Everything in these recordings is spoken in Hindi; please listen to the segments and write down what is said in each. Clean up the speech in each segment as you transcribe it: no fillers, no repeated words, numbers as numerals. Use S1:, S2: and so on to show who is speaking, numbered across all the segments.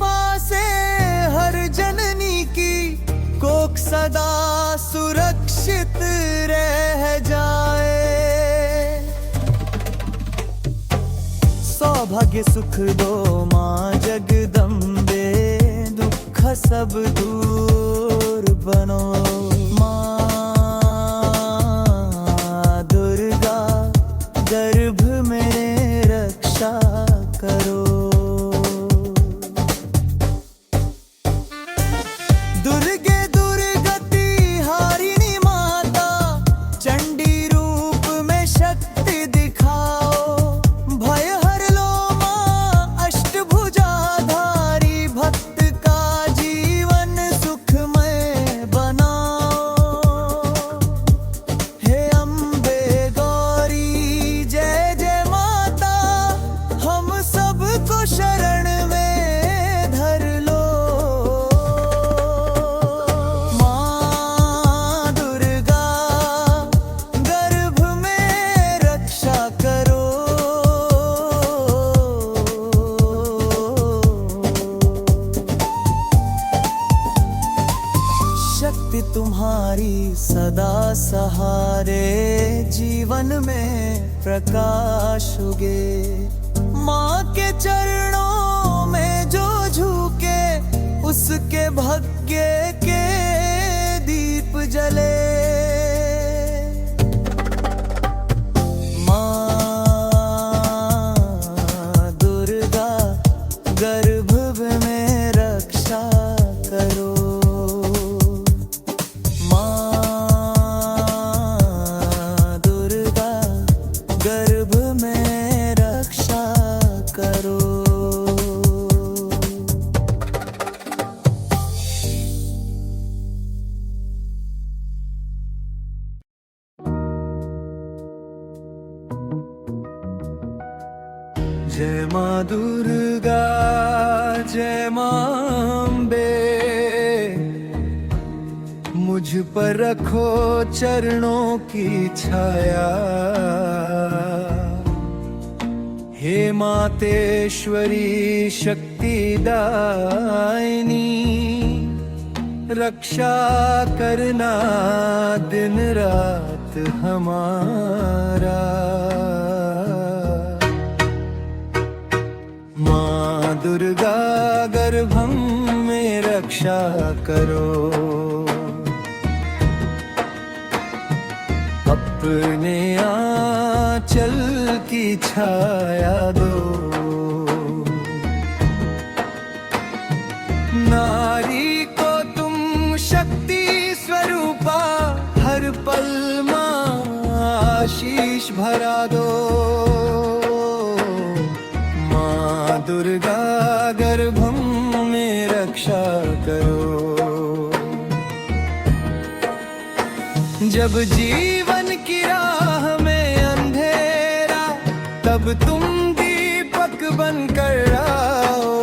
S1: कृपा से हर जननी की कोख सदा सुरक्षित रह जाए। सौभाग्य सुख दो माँ जगदम्बे, दुख सब दूर बनो। माँ दुर्गा गर्भ में रक्षा करो। दुर्गे दुर्गति हारिणी माता, चंडी रूप में शक्ति दिखाओ। भय हर लो माँ अष्टभुजाधारी, भक्त का जीवन सुखमय बनाओ। हे अम्बे गौरी जय जय माता, हम सबको शरण में धर लो। माँ दुर्गा गर्भ में रक्षा करो। शक्ति तुम्हारी सदा सहारे, जीवन में प्रकाश उगे। माँ के चरणों में जो झुके, उसके भाग्य के दीप जले। माँ दुर्गा गर्भ में रक्षा करो। माँ दुर्गा गर्भ में रक्षा करो। जय माँ दुर्गा जय माँ अम्बे, मुझ पर रखो चरणों की छाया। हे मातेश्वरी शक्ति दायिनी, रक्षा करना दिन रात हमारा। माँ दुर्गा गर्भम में रक्षा करो। अपने आंचल की छाया दो। नारी को तुम शक्ति स्वरूपा, हर पल माँ आशीष भरा दो। माँ दुर्गा गर्भम में रक्षा करो। जब जीवन की राह में अंधेरा, तब तुम दीपक बनकर आओ।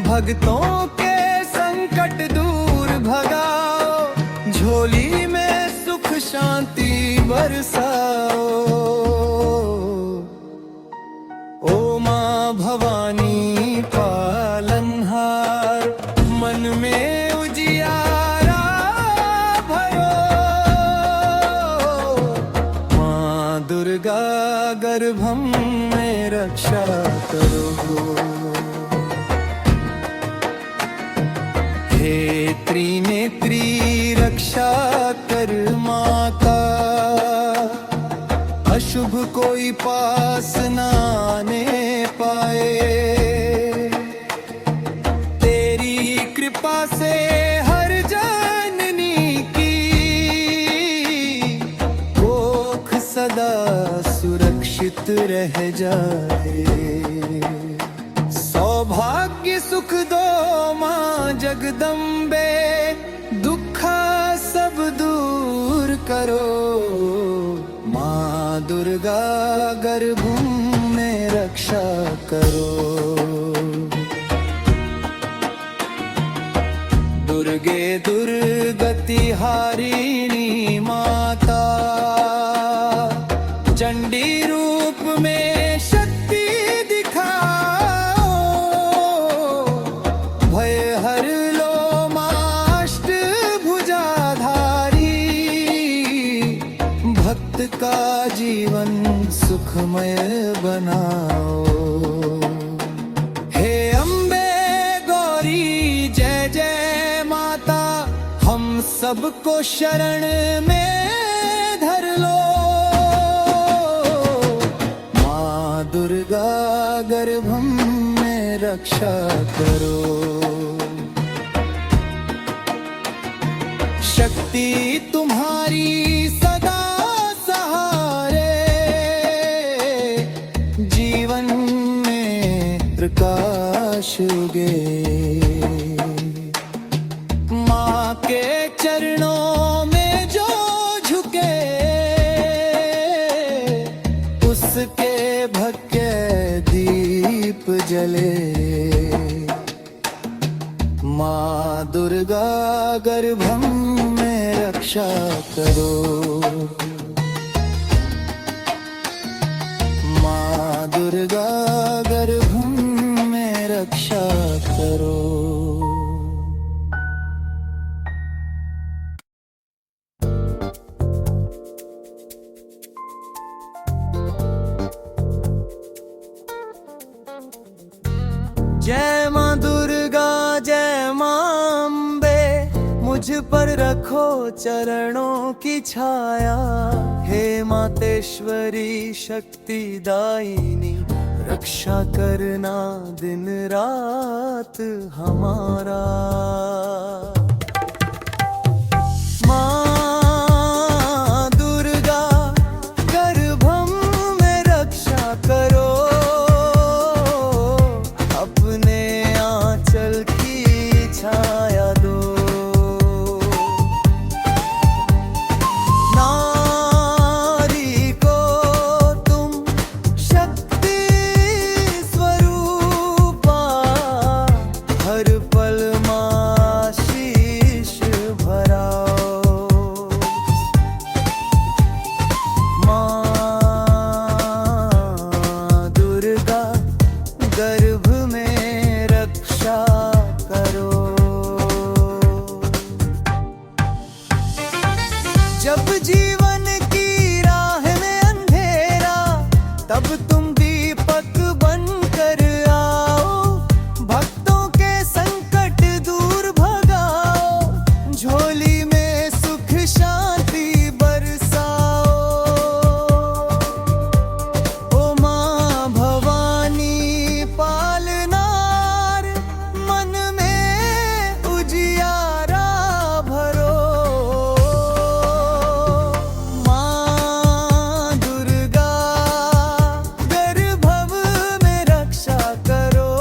S1: भक्तों के संकट दूर भगाओ, झोली में सुख शांति बरसाओ। ओ माँ भवानी पालनहार, मन में उजियारा भरो। माँ दुर्गा गर्भम में रक्षा करो। हे त्रिनेत्री रक्षा कर माता, अशुभ कोई पास न आने पाए। तेरी कृपा से हर जननी की कोख सदा सुरक्षित रह जाए। सौभाग्य सुख दो माँ जगदम्बे, दुख सब दूर करो। माँ दुर्गा गर्भ में रक्षा करो। दुर्गे दुर्गति हारिणी माता, चंडी रूप में शक्ति दिखाओ। भक्त का जीवन सुखमय बनाओ। हे अम्बे गौरी जय जय माता, हम सबको शरण में धर लो। माँ दुर्गा गर्भम में रक्षा करो। शक्ति तुम्हारी सदा सहारे, जीवन में प्रकाश उगे। माँ के चरणों में जो झुके, उसके भक्के दीप जले। माँ दुर्गा गर्भम में रक्षा करो। माँ दुर्गा गर्भम में रक्षा करो। जय माँ दुर्गा जय माँ अम्बे, मुझ पर रखो चरणों की छाया। हे मातेश्वरी शक्ति दायिनी, रक्षा करना दिन रात हमारा। माँ दुर्गा गर्भम में रक्षा करो। अपने आंचल की छाया दो। नारी को तुम शक्ति स्वरूपा, हर पल माँ शीश भराओ। माँ दुर्गा गर्भ में रक्षा करो। जब जीवन की राह में अंधेरा, तब तुम दीपक बनकर आओ। भक्तों के संकट दूर भगाओ, झोली में सुख शांति बरसाओ। ओ माँ भवानी पालनार, मन में उजियारा भरो। माँ दुर्गा गर्भव में रक्षा करो।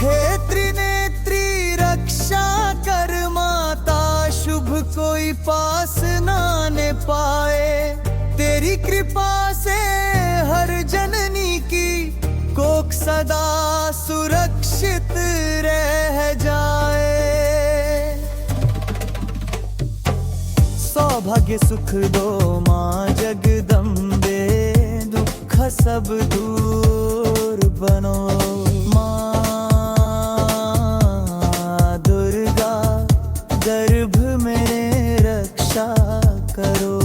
S1: हे त्रिनेत्री रक्षा कर माता, शुभ कोई पास ना ने पाए। तेरी कृपा से हर जननी की कोख सदा सुरक्षित रह जाए। सौभाग्य सुख दो माँ जगदम्बे, दुख सब दूर बनो। माँ दुर्गा गर्भ में रक्षा करो।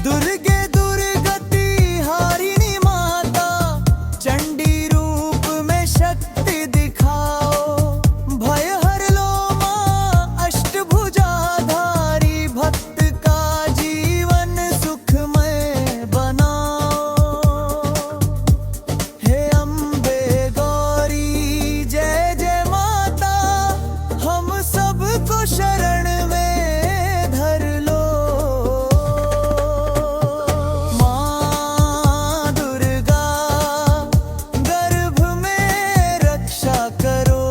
S1: दुर्गे दुर्गति हारिणी माता, चंडी रूप में शक्ति दिखाओ। भय हर लो माँ अष्टभुजाधारी, भक्त का जीवन सुखमय बनाओ। हे अम्बे गौरी जय जय माता, हम सबको शरण में धर लो। माँ दुर्गा गर्भ में रक्षा करो।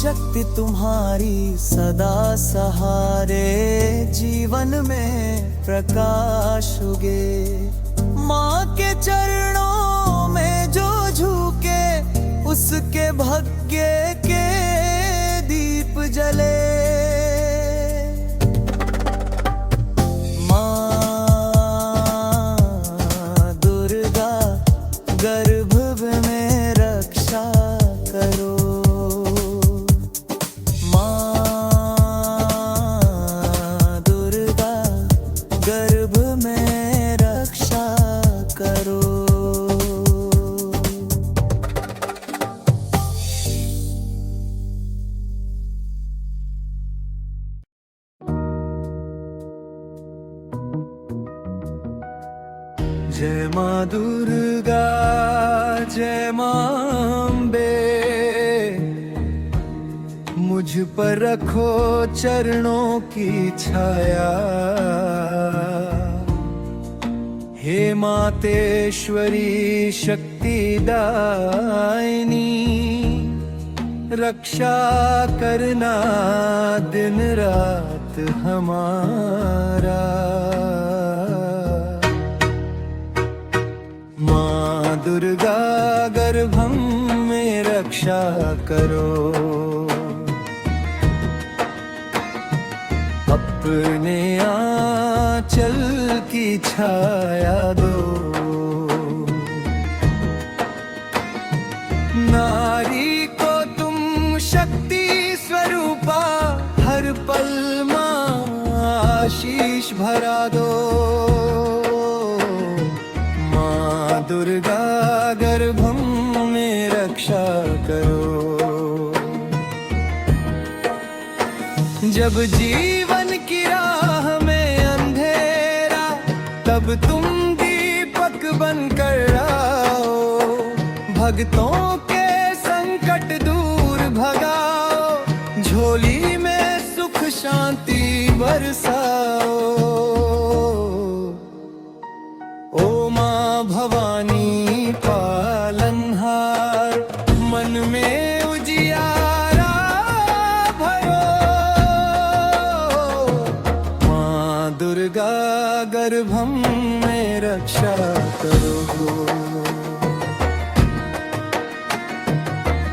S1: शक्ति तुम्हारी सदा सहारे, जीवन में प्रकाश उगे। माँ के चरणों में जो झुके, उसके भाग्य के दीप जले। दुर्गा जय मां अम्बे, मुझ पर रखो चरणों की छाया। हे मातेश्वरी शक्तिदायिनी, रक्षा करना दिन रात हमारा। माँ दुर्गा गर्भम में रक्षा करो, अपने आंचल की छाया दो। नारी को तुम शक्ति स्वरूपा, हर पल मां आशीष भरा दो। मां दुर्गा गर्भम में रक्षा करो। जब जीवन की राह में अंधेरा, तब तुम दीपक बनकर आओ। भक्तों के संकट दूर भगाओ, झोली में सुख शांति बरसाओ। ओ माँ भवानी पालनहार, मन में उजियारा भरो। माँ दुर्गा गर्भम में रक्षा करो।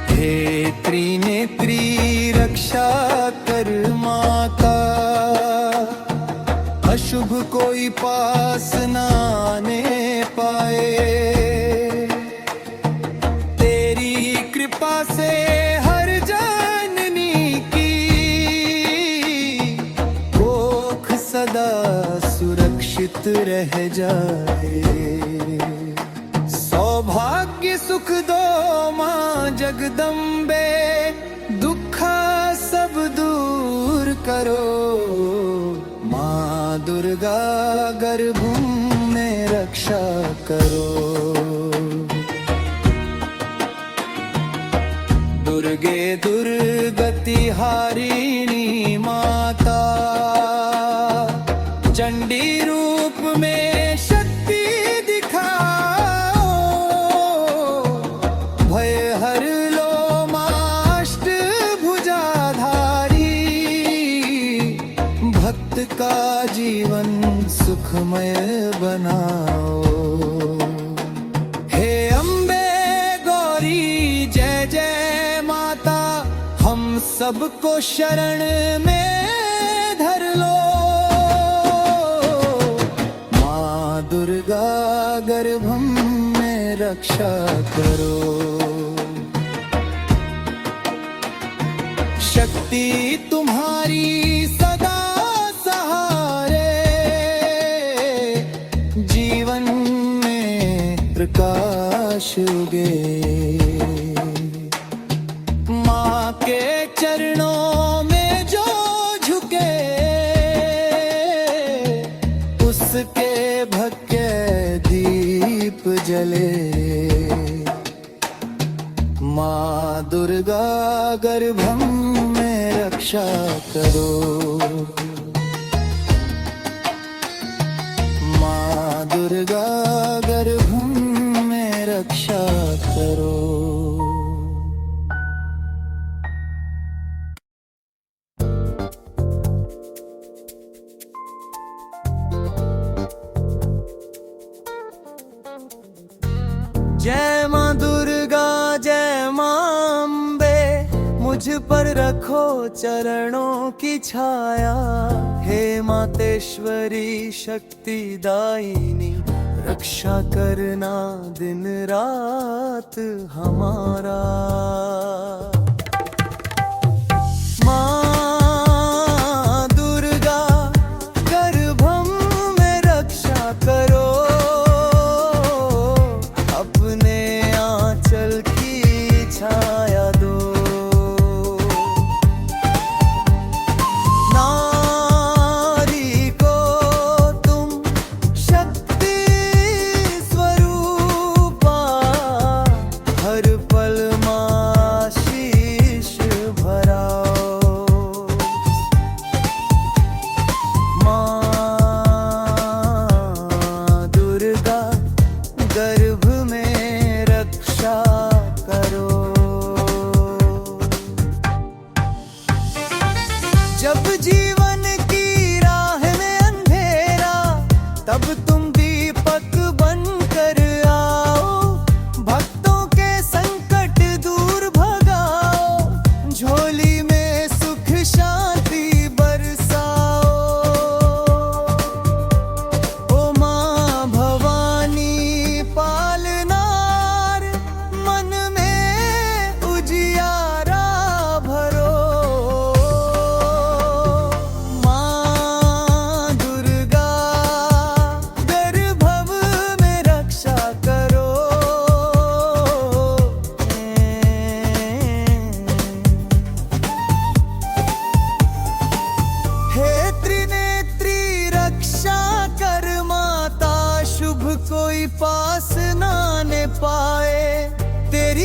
S1: हे त्रिनेत्री रक्षा कर माता, अशुभ कोई पास न आने पाए। तेरी कृपा से हर जननी की कोख सदा सुरक्षित रह जाए। सौभाग्य सुख दो मां जगदम्बे, दुख सब दूर करो। मां दुर्गा गर्भम में रक्षा करो। दुर्गे दुर्गति हारिणी माता, चंडी रूप में शक्ति दिखाओ। भय हर लो माष्ट भुजाधारी, भक्त का जीवन सुखमय बनाओ। हे अम्बे गौरी जय जय माता, हम सबको शरण में धर लो। माँ दुर्गा गर्भम में रक्षा करो। शक्ति तुम्हारी सदा सहारे, जीवन में प्रकाश उगे। माँ के चरणों में जो झुके, उसके भक्के दीप जले। माँ दुर्गा गर्भम में रक्षा करो। माँ दुर्गा गर्भम में रक्षा करो। जय मां दुर्गा जय मां अम्बे, मुझ पर रखो चरणों की छाया। हे मातेश्वरी शक्तिदायिनी, रक्षा करना दिन रात हमारा। मां दुर्गा गर्भम में रक्षा करो, अपने आंचल की छाया दो। नारी को तुम शक्ति स्वरूप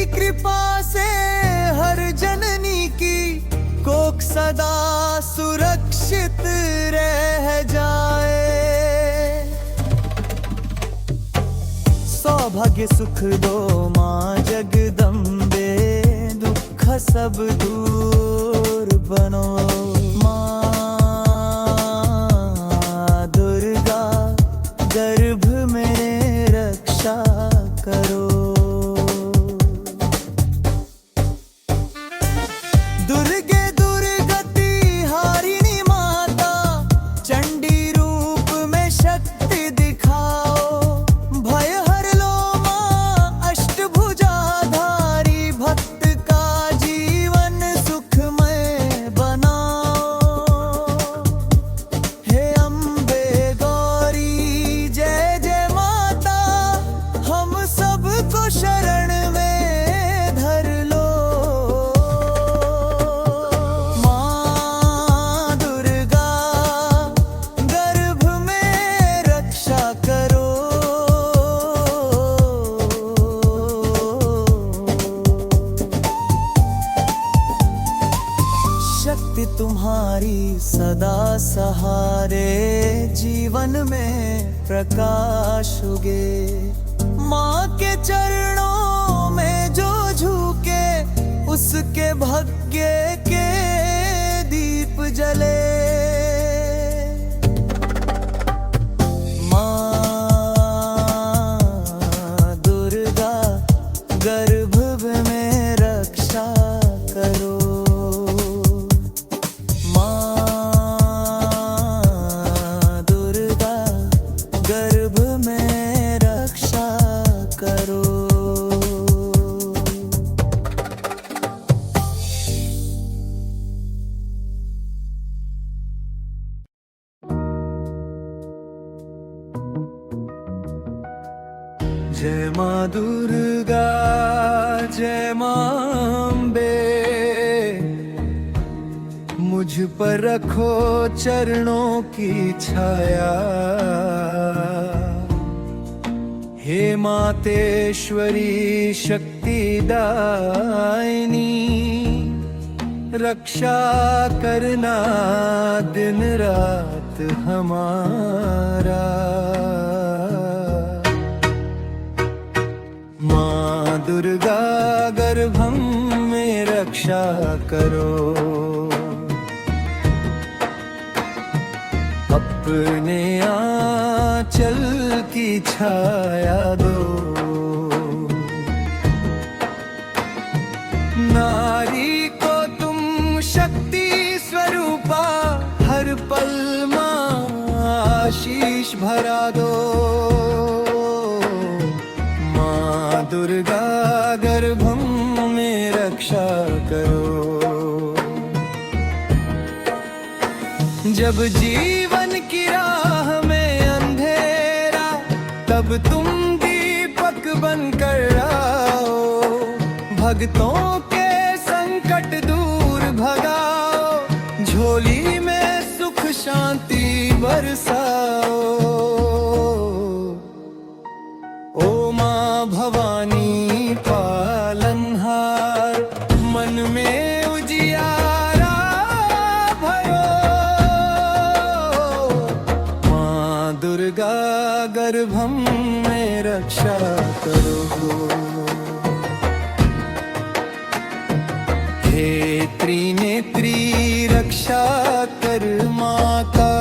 S1: कृपा से हर जननी की कोख सदा सुरक्षित रह जाए। सौभाग्य सुख दो माँ जगदम्बे, दुख सब दूर बनो। माँ दुर्गा गर्भ में रक्षा करो। दुर्गे दुर्गति हारिणी माता, चंडी रूप में शक्ति दिखाओ। भय हर लो माँ अष्टभुजाधारी, भक्त का जीवन सुखमय बनाओ। हे अम्बे गौरी जय जय माता, हम सबको शरण में धर लो। माँ दुर्गा गर्भ में रक्षा करो। शक्ति तुम्हारी सदा सहारे, जीवन में प्रकाश उगे। माँ के चरणों में जो झुके, उसके भाग्य के दीप जले। माँ दुर्गा गर्भ में रक्षा करो। माँ दुर्गा गर्भ में रक्षा करो। जय माँ दुर्गा जय माँ अम्बे, मुझ पर रखो चरणों की छाया। हे मातेश्वरी शक्ति दायिनी, रक्षा करना दिन रात हमारा। माँ दुर्गा गर्भम में रक्षा करो। अपने आंचल की छाया दो। नारी को तुम शक्ति स्वरूपा, हर पल माँ आशीष भरा दो। माँ दुर्गा गर्भम में रक्षा करो। जब जीवन की राह में अंधेरा, तब तुम दीपक बनकर आओ। भक्तों के संकट दूर भगाओ, झोली में सुख शांति बरसाओ। ओ माँ भवानी पालनहार, मन में उजियारा भरो। माँ दुर्गा गर्भम में रक्षा करो। हे त्रिनेत्री रक्षा कर माता,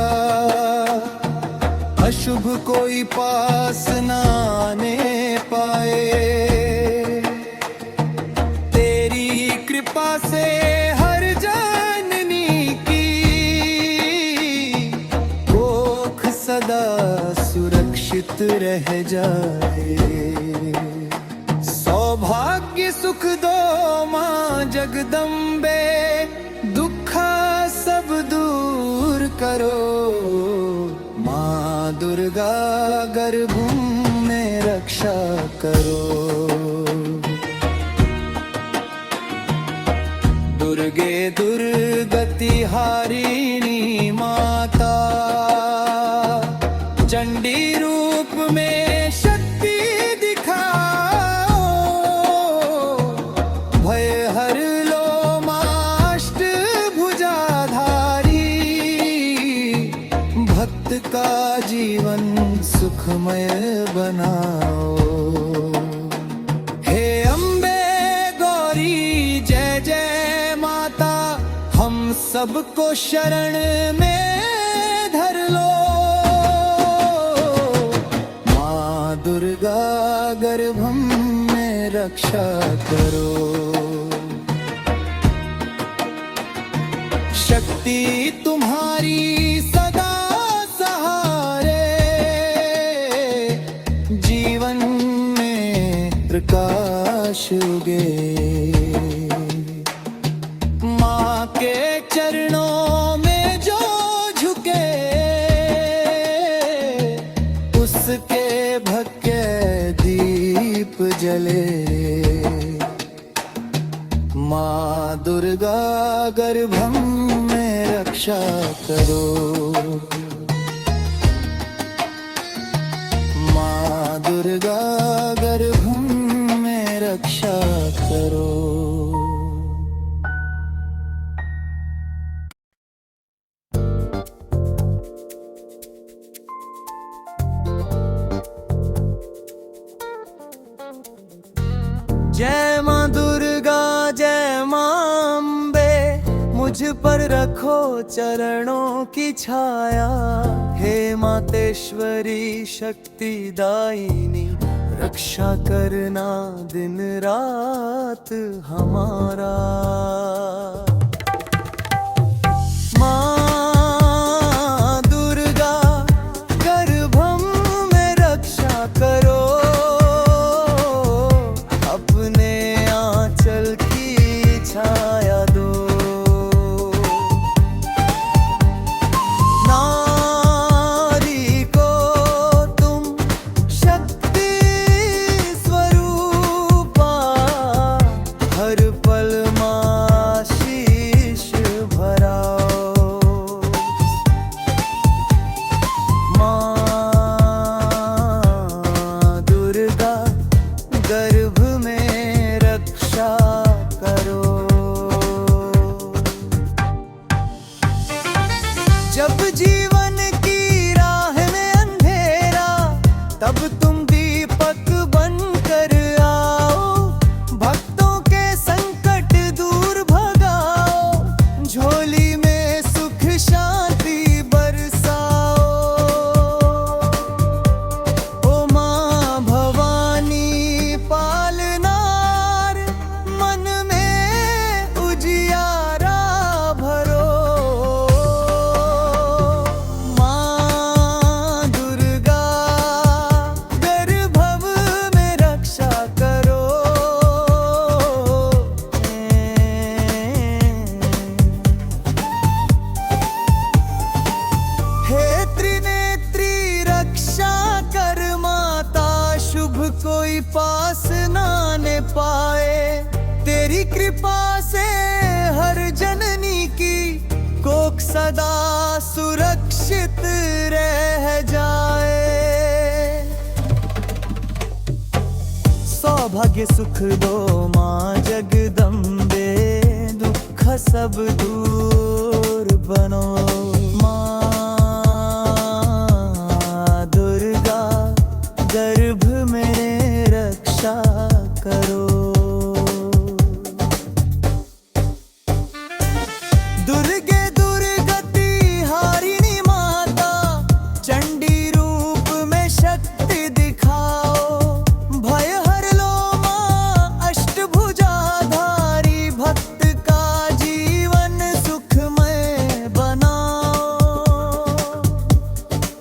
S1: अशुभ कोई पास न आने पाए। तेरी कृपा से हर जननी की कोख सदा सुरक्षित रह जाए। सौभाग्य सुख दो माँ जगदम्बे, दुख सब दूर करो। माँ दुर्गा गर्भ में रक्षा करो। दुर्गे दुर्गति हारिणी माता, चंडी रूप में शक्ति दिखाओ। भक्त का जीवन सुखमय बनाओ। हे अम्बे गौरी जय जय माता, हम सबको शरण में धर लो। माँ दुर्गा गर्भम में रक्षा करो। शक्ति तुम्हारी सदा सहारे, जीवन में प्रकाश उगे। माँ के चरणों में जो झुके, उसके भक्के दीप जले। माँ दुर्गा गर्भम में रक्षा करो। माँ दुर्गा गर्भम में रक्षा करो। जय माँ दुर्गा जय माँ अम्बे, मुझ पर रखो चरणों की छाया। हे मातेश्वरी शक्ति दायिनी, रक्षा करना दिन रात हमारा। माँ दुर्गा गर्भम में रक्षा करो। अपने आंचल की छाया दो। नारी को तुम शक्ति स्वरूपा, हर पल माँ शीश भराओ। माँ दुर्गा गर्भ में रक्षा करो। जब जीवन की राह में अंधेरा, तब तुम दीपक बनकर आओ। भक्तों के संकट दूर भगाओ, झोली में सुख शांति बरसाओ। ओ माँ भवानी पालनार, मन में उजियारा भरो। माँ दुर्गा गर्भव में रक्षा करो। हे त्रिनेत्री रक्षा कर माता, शुभ कोई पास ना ने पाए। तेरी कृपा से हर जननी की कोख सदा सुरक्षित रह जाए। सौभाग्य सुख दो माँ जगदम्बे, दुख सब दूर बनो। माँ दुर्गा गर्भ में रक्षा करो। दुर्गे दुर्गति हारिणी माता, चंडी रूप में शक्ति दिखाओ। भय हर लो माँ अष्टभुजाधारी, भक्त का जीवन सुखमय बनाओ।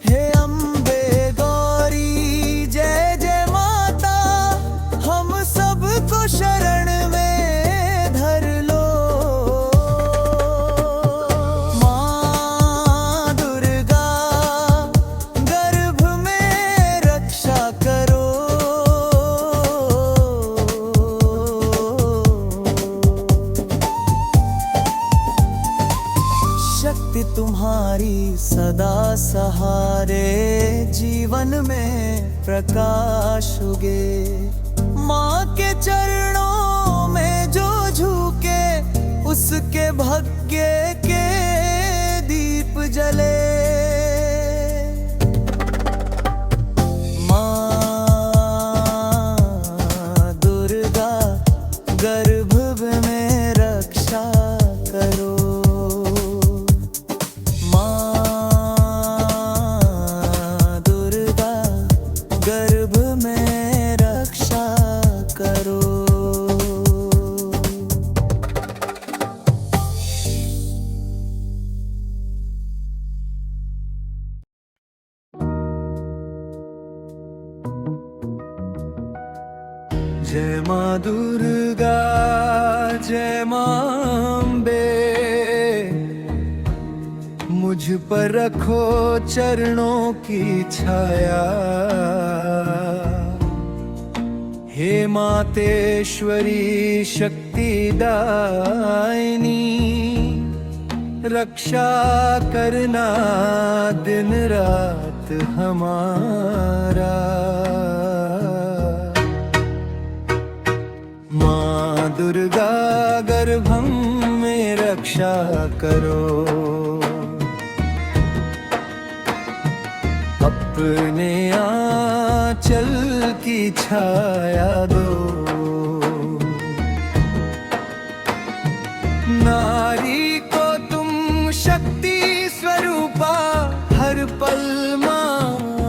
S1: हे अम्बे गौरी जय जय माता, हम सबको शरण में धर लो। माँ दुर्गा गर्भ में रक्षा करो। शक्ति तुम्हारी सदा सहारे, जीवन में प्रकाश उगे। माँ के चरणों में जो झुके, उसके भाग्य के दीप जले। दुर्गा जय मां अम्बे, मुझ पर रखो चरणों की छाया। हे मातेश्वरी शक्तिदायिनी, रक्षा करना दिन रात हमारा। माँ दुर्गा गर्भम में रक्षा करो, अपने आंचल की छाया दो। नारी को तुम शक्ति स्वरूपा, हर पल मां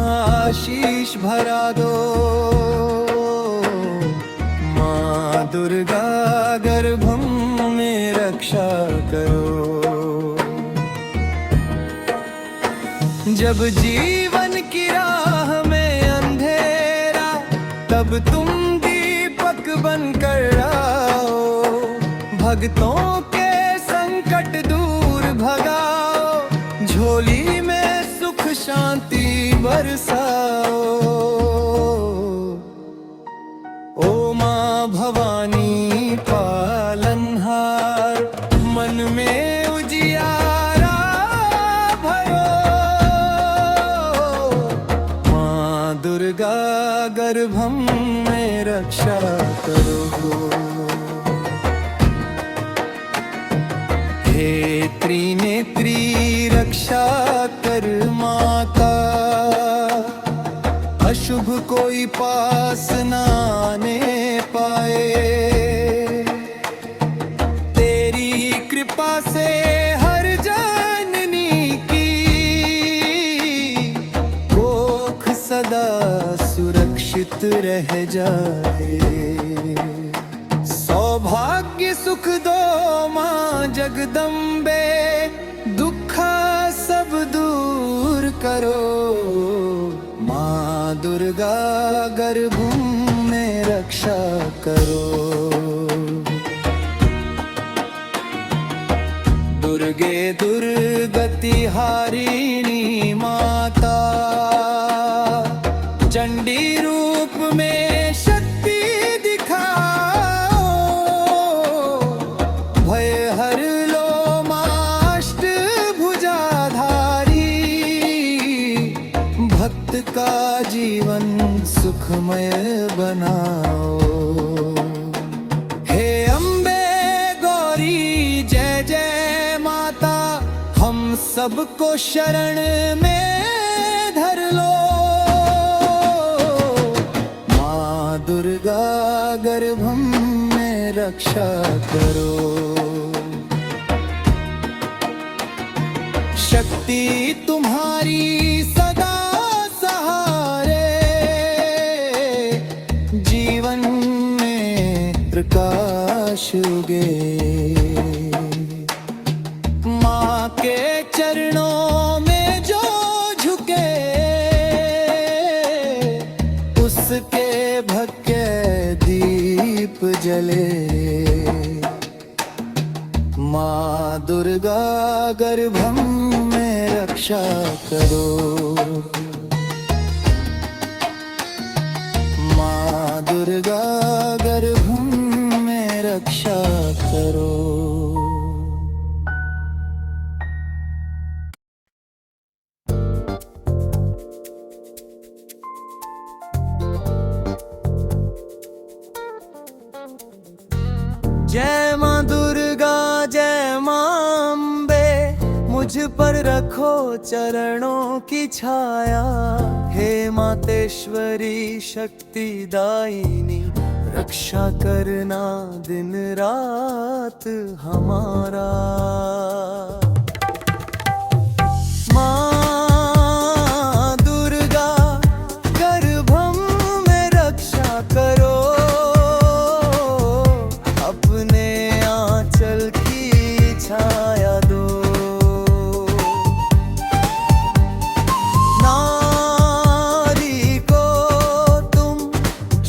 S1: आशीष भरा दो। मां दुर्गा गर्भम में रक्षा करो। जब जीवन की राह में अंधेरा, तब तुम दीपक बनकर आओ। भक्तों के संकट दूर भगाओ, झोली में सुख शांति बरसाओ। ओ माँ भवानी पालनहार, मन में उजियारा भरो। माँ दुर्गा गर्भम में रक्षा करो। हे त्रिनेत्री रक्षा कर माता, अशुभ कोई पास न आने पाए। तेरी कृपा से हर जननी की कोख सदा सुरक्षित रह जाए। सौभाग्य सुख दो माँ जगदम्बे, दुख सब दूर करो। माँ दुर्गा गर्भ में रक्षा करो। दुर्गे दुर्गति हारिणी माता, चंडी रूप में शक्ति दिखाओ। भय हर लो माँ अष्टभुजाधारी, भक्त का जीवन सुखमय बनाओ। हे अम्बे गौरी जय जय माता, हम सबको शरण में धर लो। माँ दुर्गा गर्भम में रक्षा करो। शक्ति तुम्हारी सदा सहारे, जीवन में प्रकाश उगे। माँ के चरणों में जो झुके, उसके भक्के दीप जले। माँ दुर्गा गर्भम में रक्षा करो। माँ दुर्गा गर्भम में रक्षा करो। जय माँ दुर्गा जय माँ अम्बे, मुझ पर रखो चरणों की छाया। हे मातेश्वरी शक्तिदायिनी, रक्षा करना दिन रात हमारा। माँ दुर्गा गर्भम में रक्षा करो, अपने आंचल की छाया दो। नारी को तुम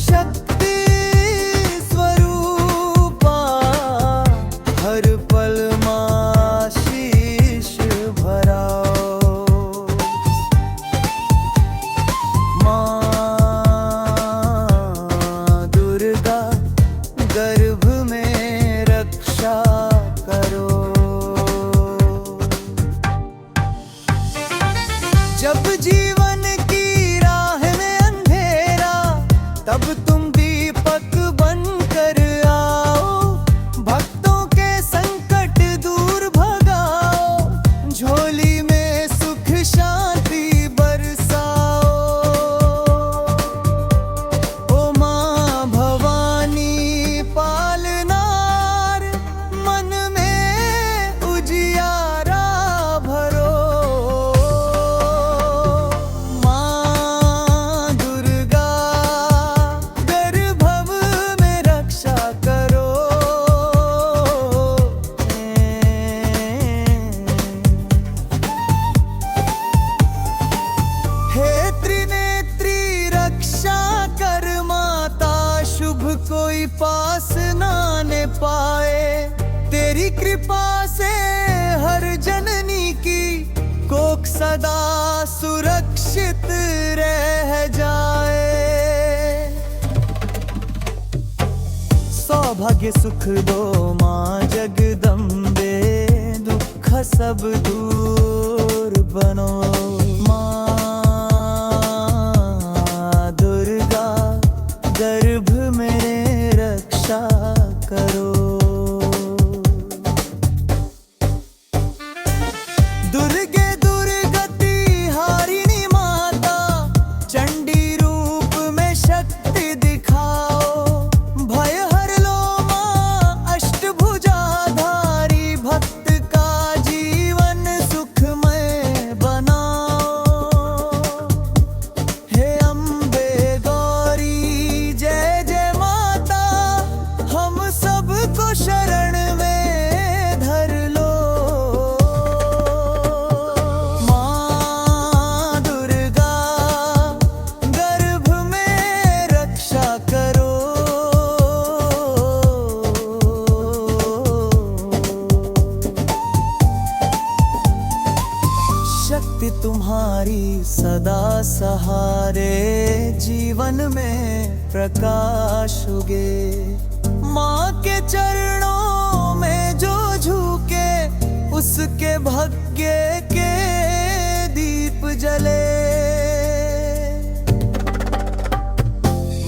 S1: शक्ति स्वरूपा, रक्षा करो। जब जीवन की राह में अंधेरा, तब तुम दीपक बनकर आओ। भक्तों के संकट दूर भगाओ, झोली में सुख शांति बरसाओ। ओ माँ भवानी पालनार, मन में उजियारा भरो। माँ दुर्गा गर्भव में रक्षा करो। हे त्रिनेत्री रक्षा कर माता, शुभ कोई पास ना आने पाए। तेरी कृपा से हर जननी की कोख सदा सुरक्षित रह जाए। सौभाग्य सुख दो माँ जगदम्बे, दुख सब दूर बनो। माँ दुर्गा गर्भ में रक्षा करो। दुर्गे दुर्गति हारिणी माता, चंडी रूप में शक्ति दिखाओ। भय हर लो माँ अष्टभुजाधारी, भक्त का जीवन सुखमय बनाओ। हे अम्बे गौरी जय जय माता, हम सबको शरण में धर लो। माँ दुर्गा गर्भ में रक्षा करो। शक्ति तुम्हारी सदा सहारे, जीवन में प्रकाश उगे। माँ के चरणों में जो झुके, उसके भाग्य के दीप जले।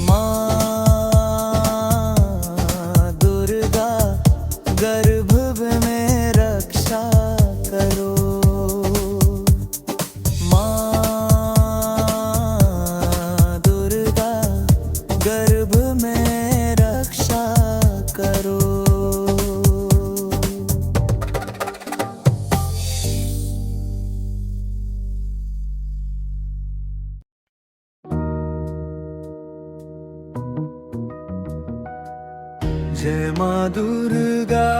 S1: माँ दुर्गा गर्भ में रक्षा करो। माँ दुर्गा गर्भ में रक्षा करो। जय माँ दुर्गा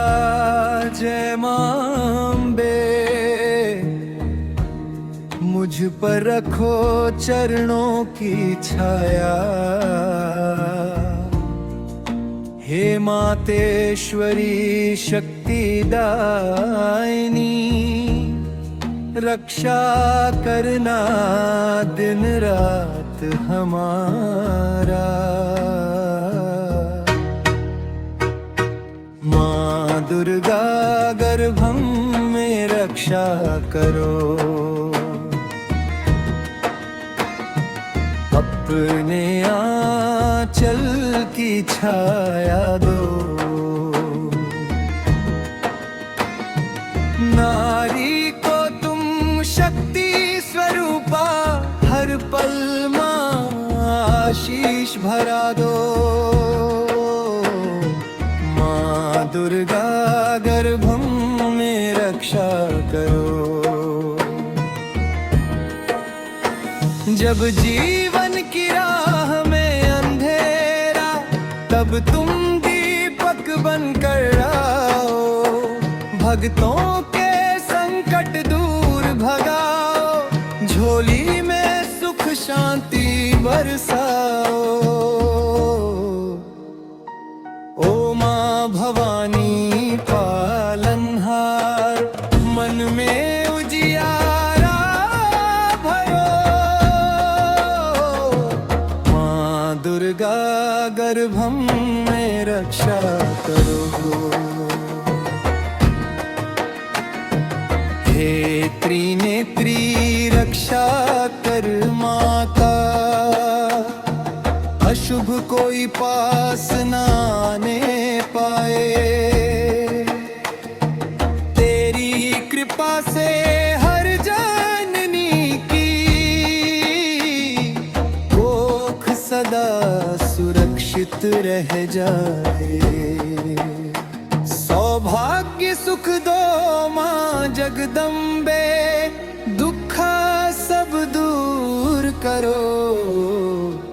S1: जय माँ अम्बे, मुझ पर रखो चरणों की छाया। हे मातेश्वरी शक्ति दायिनी, रक्षा करना दिन रात हमारा। माँ दुर्गा गर्भम में रक्षा करो। अपने आंचल की छाया दो। नारी को तुम शक्ति स्वरूपा, हर पल माँ आशीष भरा दो। माँ दुर्गा गर्भम में रक्षा करो। जब जीवन की राह में अंधेरा, तब तुम दीपक बनकर आओ। भक्तों के संकट दूर भगाओ, झोली में सुख शांति बरसाओ। ओ माँ भवानी पालनहार, मन में उजियारा भरो। माँ दुर्गा गर्भम में रक्षा करो। कोई पास न आने पाए। तेरी कृपा से हर जननी की कोख सदा सुरक्षित रह जाए। सौभाग्य सुख दो माँ जगदम्बे, दुख सब दूर करो।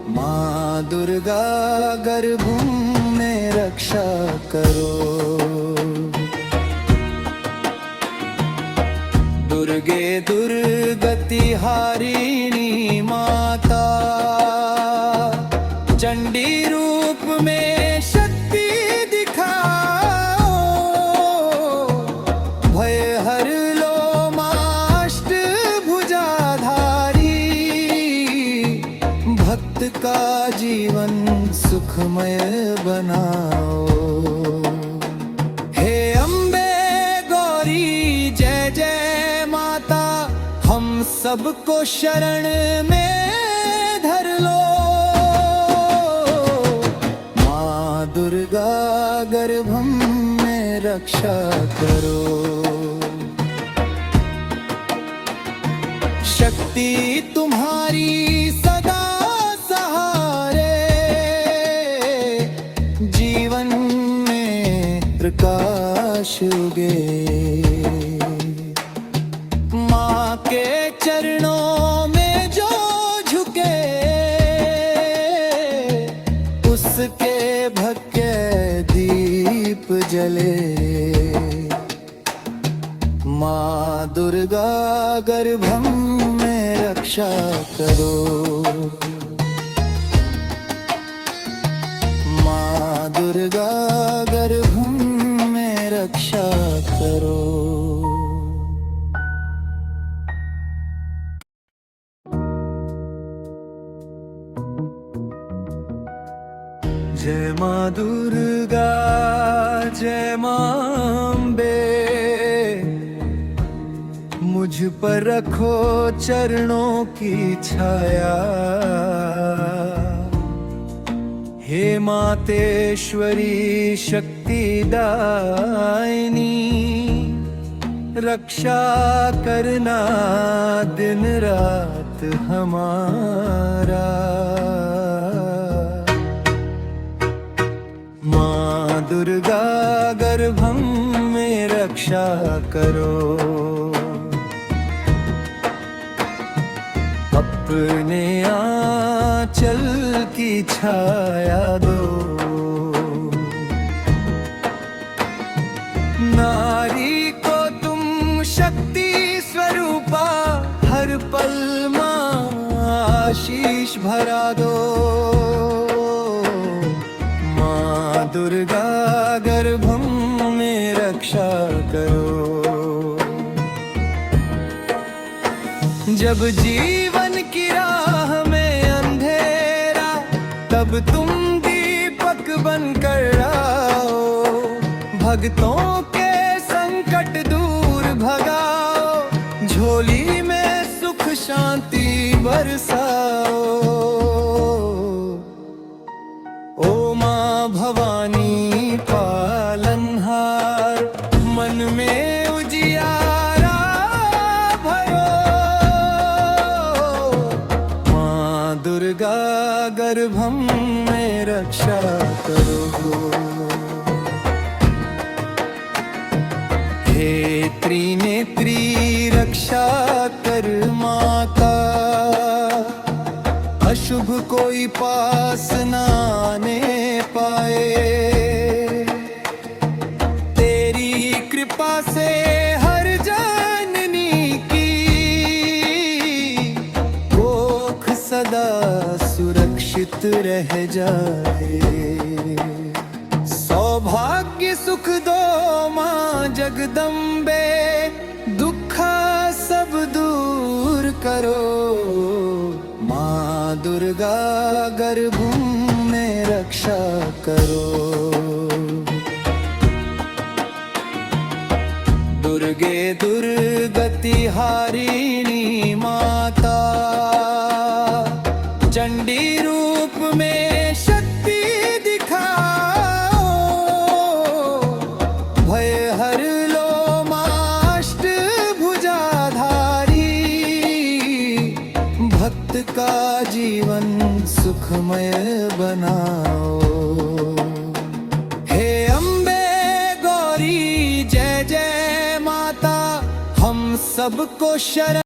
S1: माँ दुर्गा गर्भ में रक्षा करो। दुर्गे दुर्गति हारिणी माता, चंडी रूप में शक्ति दिखाओ। भय हर लो माँ अष्टभुजाधारी, भक्त का जीवन सुखमय बनाओ। हे अम्बे गौरी जय जय माता, हम सबको शरण में धर लो। माँ दुर्गा गर्भम में रक्षा करो। शक्ति तुम्हारी सदा सहारे, जीवन में प्रकाश उगे। माँ के चरणों में जो झुके, उसके भक्के दीप जले। माँ दुर्गा गर्भम में रक्षा करो। माँ दुर्गा गर्भम में रक्षा करो। जय माँ दुर्गा जय माँ अम्बे, मुझ पर रखो चरणों की छाया। हे मातेश्वरी शक्ति दायिनी, रक्षा करना दिन रात हमारा। माँ दुर्गा गर्भम में रक्षा करो। अपने आंचल की छाया दो। नारी को तुम शक्ति स्वरूपा, हर पल माँ आशीष भरा दो। माँ दुर्गा गर्भम में रक्षा करो। जब जीवन की राह में अंधेरा, तब तुम दीपक बनकर आओ। भक्तों के संकट दूर भगाओ, झोली में सुख शांति बरसाओ। ओ माँ भवानी पालनहार, मन में उजियारा भरो। माँ दुर्गा गर्भम में रक्षा करो। हे त्रिनेत्री रक्षा कर माता, अशुभ कोई पास न आने पाए। तेरी कृपा से हर जननी की कोख सदा सुरक्षित रह जाए। सौभाग्य सुख दो माँ जगदम्बे, दुख सब दूर करो। माँ दुर्गा गर्भ में रक्षा करो। दुर्गे दुर्गति हारिणी माता, चंडी रूप में शक्ति सबका जीवन सुखमय बनाओ। हे अम्बे गौरी जय जय माता, हम सबको शरण